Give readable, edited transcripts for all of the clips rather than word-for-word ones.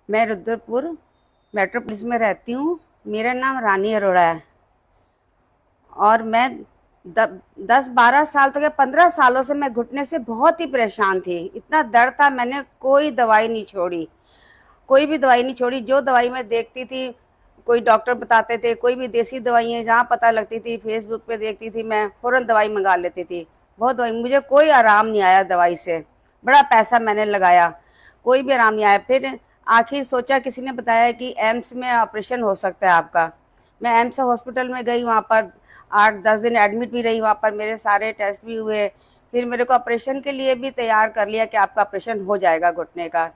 मैं रुद्रपुर मेट्रोपोलिस में रहती हूँ। मेरा नाम रानी अरोड़ा है और मैं 10-12 साल तक या 15 सालों से मैं घुटने से बहुत ही परेशान थी। इतना दर्द था, मैंने कोई दवाई नहीं छोड़ी, कोई भी दवाई नहीं छोड़ी। जो दवाई मैं देखती थी, कोई डॉक्टर बताते थे, कोई भी देसी दवाइयाँ जहाँ पता लगती थी, फेसबुक पे देखती थी, मैं फ़ौरन दवाई मंगा लेती थी। बहुत दवाई, मुझे कोई आराम नहीं आया दवाई से। बड़ा पैसा मैंने लगाया, कोई भी आराम नहीं आया। फिर आखिर सोचा, किसी ने बताया कि एम्स में ऑपरेशन हो सकता है आपका। मैं एम्स हॉस्पिटल में गई, वहाँ पर 8-10 दिन एडमिट भी रही। वहाँ पर मेरे सारे टेस्ट भी हुए। फिर मेरे को ऑपरेशन के लिए भी तैयार कर लिया कि आपका ऑपरेशन हो जाएगा घुटने का।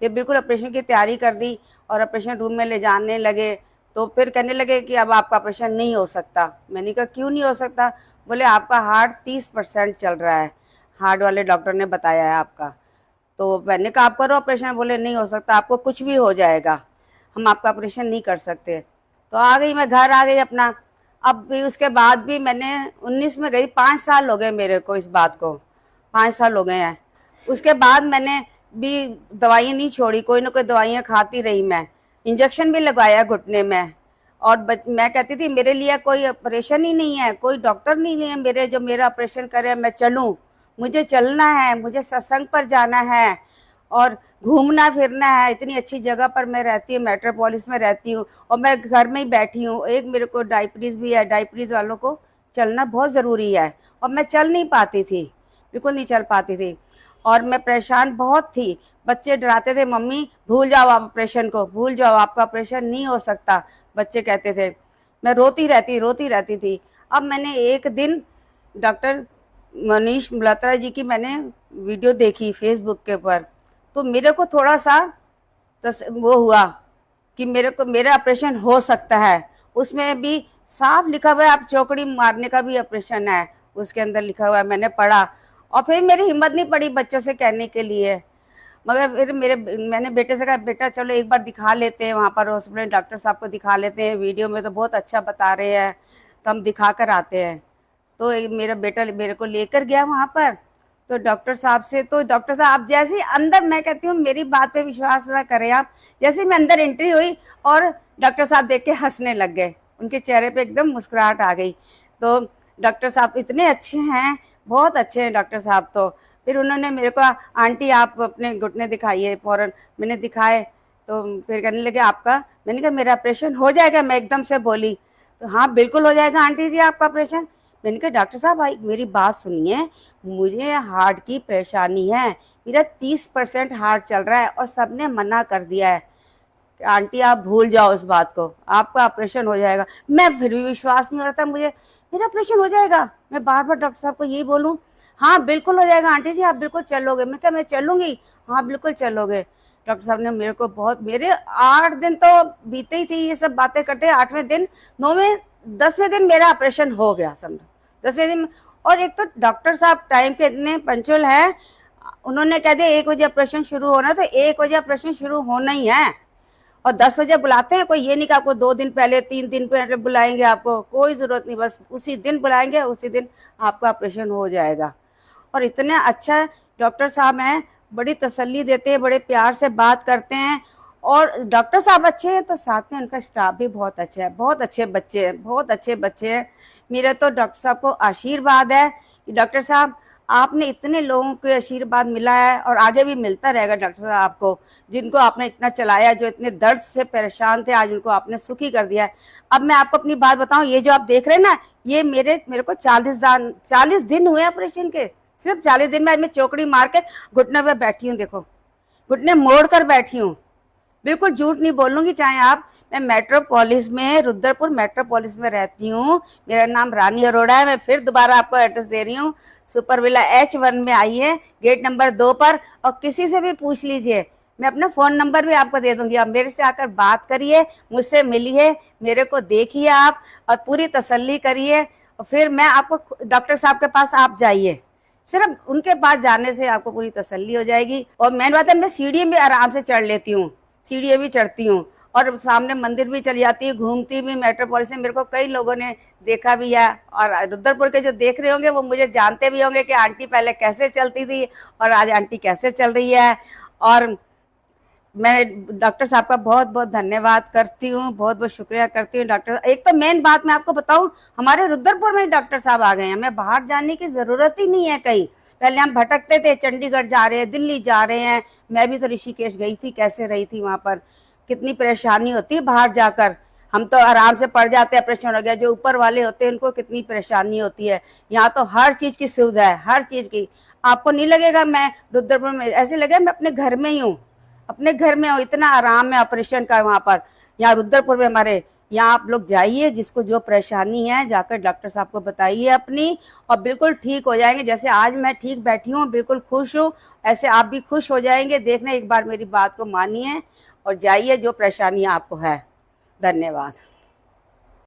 फिर बिल्कुल ऑपरेशन की तैयारी कर दी और ऑपरेशन रूम में ले जाने लगे। तो फिर कहने लगे कि अब आपका ऑपरेशन नहीं हो सकता। मैंने कहा क्यों नहीं हो सकता? बोले आपका हार्ट 30% चल रहा है, हार्ट वाले डॉक्टर ने बताया है आपका। तो मैंने कहा आप करो ऑपरेशन। बोले नहीं हो सकता, आपको कुछ भी हो जाएगा, हम आपका ऑपरेशन नहीं कर सकते। तो आ गई, मैं घर आ गई अपना। अब भी उसके बाद भी मैंने 19 में गई, 5 साल हो गए मेरे को इस बात को, 5 साल हो गए हैं। उसके बाद मैंने भी दवाइयाँ नहीं छोड़ी, कोई ना कोई दवाइयाँ खाती रही। मैं इंजेक्शन भी लगाया घुटने में। और मैं कहती थी मेरे लिए कोई ऑपरेशन ही नहीं है, कोई डॉक्टर नहीं है मेरे जो मेरा ऑपरेशन करे, मैं चलूं, मुझे चलना है, मुझे सत्संग पर जाना है और घूमना फिरना है। इतनी अच्छी जगह पर मैं रहती हूँ, मेट्रोपोलिस में रहती हूँ और मैं घर में ही बैठी हूँ। एक मेरे को डायबिटीज़ भी है, डायबिटीज़ वालों को चलना बहुत ज़रूरी है और मैं चल नहीं पाती थी, बिल्कुल नहीं चल पाती थी और मैं परेशान बहुत थी। बच्चे डराते थे, मम्मी भूल जाओ आप ऑपरेशन को, भूल जाओ, आपका ऑपरेशन नहीं हो सकता, बच्चे कहते थे। मैं रोती रहती थी। अब मैंने एक दिन डॉक्टर मनीष मल्होत्रा जी की मैंने वीडियो देखी फेसबुक के ऊपर, तो मेरे को थोड़ा सा वो हुआ कि मेरे को मेरा ऑपरेशन हो सकता है। उसमें भी साफ लिखा हुआ है आप चौकड़ी मारने का भी ऑपरेशन है, उसके अंदर लिखा हुआ है। मैंने पढ़ा और फिर मेरी हिम्मत नहीं पड़ी बच्चों से कहने के लिए। मगर फिर मैंने बेटे से कहा बेटा चलो एक बार दिखा लेते हैं, वहाँ पर हॉस्पिटल डॉक्टर साहब को दिखा लेते हैं, वीडियो में तो बहुत अच्छा बता रहे हैं, तो हम दिखा कर आते हैं। तो मेरा बेटा मेरे को लेकर गया वहाँ पर। तो डॉक्टर साहब से, तो डॉक्टर साहब आप जैसे अंदर, मैं कहती हूँ मेरी बात पे विश्वास ना करें आप, जैसे मैं अंदर एंट्री हुई और डॉक्टर साहब देख के हंसने लग गए, उनके चेहरे पे एकदम मुस्कुराहट आ गई। तो डॉक्टर साहब इतने अच्छे हैं, बहुत अच्छे हैं डॉक्टर साहब। तो फिर उन्होंने मेरे को, आंटी आप अपने घुटने दिखाइए, फ़ौरन मैंने दिखाए। तो फिर कहने लगे आपका, मैंने कहा मेरा ऑपरेशन हो जाएगा, मैं एकदम से बोली। तो हाँ बिल्कुल हो जाएगा आंटी जी आपका ऑपरेशन। मैंने कहा डॉक्टर साहब भाई मेरी बात सुनिए, मुझे हार्ट की परेशानी है, मेरा 30% हार्ट चल रहा है और सबने मना कर दिया है कि आंटी आप भूल जाओ इस बात को, आपका ऑपरेशन हो जाएगा। मैं फिर भी विश्वास नहीं हो रहा था मुझे, मेरा ऑपरेशन हो जाएगा। मैं बार बार डॉक्टर साहब को यही बोलूँ, हाँ बिल्कुल हो जाएगा आंटी जी, आप बिल्कुल चलोगे। मैं कहा मैं चलूंगी, हाँ बिल्कुल चलोगे। डॉक्टर साहब ने मेरे को बहुत, मेरे 8 दिन तो बीते ही थी ये सब बातें करते, 8वें दिन, 9वें 10वें दिन मेरा ऑपरेशन हो गया समझो, 10वें दिन। और एक तो डॉक्टर साहब टाइम के इतने पंचुअल है, उन्होंने कह दिया 1 बजे ऑपरेशन शुरू होना, तो 1 बजे ऑपरेशन शुरू होना ही है और 10 बजे बुलाते हैं। कोई ये नहीं कि आपको 2 दिन पहले 3 दिन पहले बुलाएंगे, आपको कोई ज़रूरत नहीं, बस उसी दिन बुलाएंगे, उसी दिन आपका ऑपरेशन हो जाएगा। और इतना अच्छा डॉक्टर साहब हैं, बड़ी तसल्ली देते हैं, बड़े प्यार से बात करते हैं। और डॉक्टर साहब अच्छे हैं तो साथ में उनका स्टाफ भी बहुत अच्छा है, बहुत अच्छे बच्चे हैं, बहुत अच्छे बच्चे हैं। मेरा तो डॉक्टर साहब को आशीर्वाद है कि डॉक्टर साहब आपने इतने लोगों को आशीर्वाद मिला है और आगे भी मिलता रहेगा। डॉक्टर साहब आपको, जिनको आपने इतना चलाया, जो इतने दर्द से परेशान थे, आज उनको आपने सुखी कर दिया है। अब मैं आपको अपनी बात बताऊं, ये जो आप देख रहे हैं ना, ये मेरे को 40 दिन हुए ऑपरेशन के। सिर्फ 40 दिन में मैं चौकड़ी मार के घुटने पे बैठी हूँ, देखो घुटने मोड़ कर बैठी हूँ, बिल्कुल झूठ नहीं बोलूंगी चाहे आप। मैं मेट्रोपोलिस में, रुद्रपुर मेट्रोपोलिस में रहती हूँ। मेरा नाम रानी अरोड़ा है। मैं फिर दोबारा आपको एड्रेस दे रही हूँ, सुपर विला H1 में आइए, गेट नंबर 2 पर, और किसी से भी पूछ लीजिए, मैं अपना फ़ोन नंबर भी आपको दे दूंगी। आप मेरे से आकर बात करिए, मुझसे मिलिए, मेरे को देखिए आप और पूरी तसल्ली करिए और फिर मैं आपको, डॉक्टर साहब के पास आप जाइए, सिर्फ उनके पास जाने से आपको पूरी तसल्ली हो जाएगी। और मेन बात है, मैं सीढ़ी भी आराम से चढ़ लेती हूँ, सीढ़ियाँ भी चढ़ती हूँ और सामने मंदिर भी चली जाती हूँ, घूमती भी मेट्रोपोलिस में। मेरे को कई लोगों ने देखा भी है और रुद्रपुर के जो देख रहे होंगे वो मुझे जानते भी होंगे कि आंटी पहले कैसे चलती थी और आज आंटी कैसे चल रही है। और मैं डॉक्टर साहब का बहुत बहुत धन्यवाद करती हूँ, बहुत बहुत शुक्रिया करती हूँ डॉक्टर। एक तो मेन बात मैं आपको बताऊं, हमारे रुद्रपुर में ही डॉक्टर साहब आ गए हैं, हमें बाहर जाने की जरूरत ही नहीं है कहीं। पहले हम भटकते थे, चंडीगढ़ जा रहे हैं, दिल्ली जा रहे हैं। मैं भी तो ऋषिकेश गई थी, कैसे रही थी वहां पर, कितनी परेशानी होती है बाहर जाकर। हम तो आराम से पड़ जाते हैं, ऑपरेशन हो गया। जो ऊपर वाले होते हैं उनको कितनी परेशानी होती है। यहाँ तो हर चीज की सुविधा है, हर चीज की। आपको नहीं लगेगा मैं रुद्रपुर में, ऐसे लगे मैं अपने घर में ही हूँ, अपने घर में हूँ। इतना आराम है ऑपरेशन का वहां पर। यहाँ रुद्रपुर में हमारे, यहाँ आप लोग जाइए, जिसको जो परेशानी है जाकर डॉक्टर साहब को बताइए अपनी, और बिल्कुल ठीक हो जाएंगे। जैसे आज मैं ठीक बैठी हूँ, बिल्कुल खुश हूँ, ऐसे आप भी खुश हो जाएंगे। देखना, एक बार मेरी बात को मानिए और जाइए, जो परेशानी आपको है। धन्यवाद।